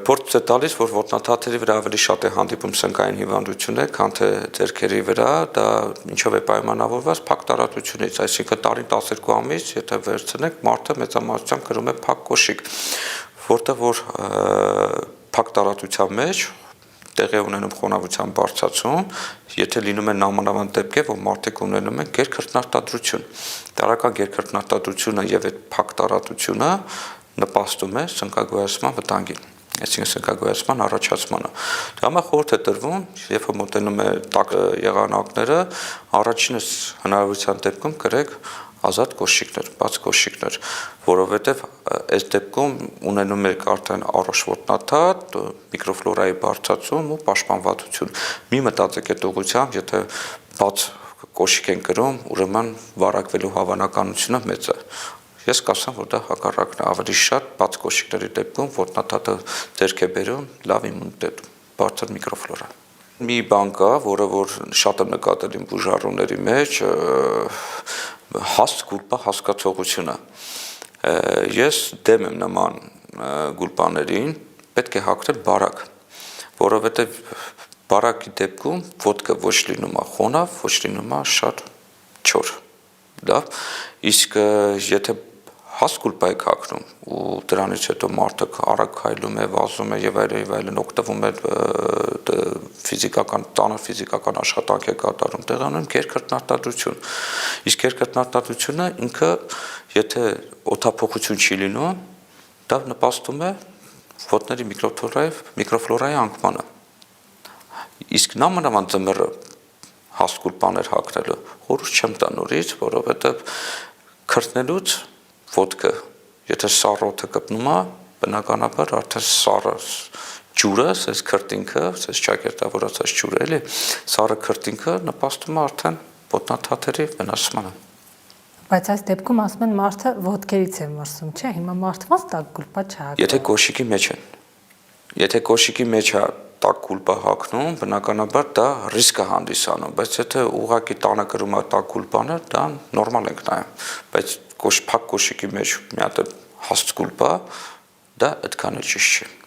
Փորձ է տալիս, որ ոտնաթաթերի վրա ավելի շատ է հանդիպում սնկային հիվանդություններ, քան թե ձեռքերի վրա, դա ինչով է պայմանավորված փակ տարածությունից, այսինքն տարին 12 ամիս, եթե վերցնենք, մարդը մեծամասնությամբ կրում է փակ կոշիկ, որտեղ որ փակ տարածության մեջ տեղի ունենում խոնավության բարձրացում, եթե լինում է նամանավան դեպքեր, որ մարդիկ ունենում են գերքրտնարտադրություն։ Տարրական գերքրտնարտադրությունը եւ այդ փակ տարածությունը նպաստում է սնկագոյացման վտանգին, այսինքն սնկագոյացման առաջացմանը։ Դա համար խորհուրդ է տրվում, երբ մոտենում է տաք եղանակները, առաջինս հնարավորության դեպքում կրեք ազատ կոշիկներ, բաց կոշիկներ, որովհետև այս դեպքում ունենում եք արդեն առողջ ոտնաթաթ, միկրոֆլորայի բարձրացում ու պաշտպանվածություն։ Մի մտածեք այդ ուղղությամբ, եթե բաց կոշիկ են կրում, ուրեմն վարակվելու հավանականությունը մեծ է։ Ես կասեմ, որ դա հակառակն է, ավելի շատ բաց կոշիկների դեպքում ոտնաթաթը ձեռք է բերում լավ իմունիտետ, բարձր միկրոֆլորա։ Մի բան կա, որը որ շատ եմ նկատել իմ բուժառուների մեջ, հաստ գուլպա հասկացողությունը։ Ես դեմ եմ նման գուլպաներին, պետք է հագնել բարակ, որովհետև բարակի դեպքում ոտքը ոչ լինում է խոնավ, ոչ լինում է շատ չոր, լավ, իսկ եթե հաստ գուլպա եք հագնում ու դրանից հետո մարդը արագ քայլում է, վազում է եւ այլն օգտվում է ֆիզիկական ծանր ֆիզիկական աշխատանք է կատարում, տեղանում գերքրտնարտադրություն։ Իսկ գերքրտնարտադրությունը ինքը եթե օդափոխություն չի լինում, դա նպաստում է ոտների միկրոֆլորայի անկմանը։ Իսկ նամանավան ձմեռը հաստ գուլպաներ հագնելու խորհուրդ չեմ տա նորից, որովհետև քրտնելուց ոտքը, եթե սառը օդը կպնում է, բնականաբար արդեն սառը ջուրը, այս քրտինքը, այս ճակերտավորած ջուրը, էլի, սառը քրտինքը նպաստում է արդեն ոտնաթաթերի վնասմանը։ Բայց այս դեպքում ասում են մարդը ոտքերից է մրսում, չէ՞, հիմա մարդված տաք գուլպա չհագնում։ Եթե կոշիկի մեջ են։ Եթե կոշիկի մեջ է տաք գուլպա հագնում, բնականաբար դա ռիսկ է հանդիսանում, բայց եթե ուղղակի տանը կրում է տաք գուլպաներ, դա նորմալ ենք նայում, բայց փակ կոշիկի մեջ մի հատ հաստ գուլպա, դա այդքան էլ ճիշտ չէ։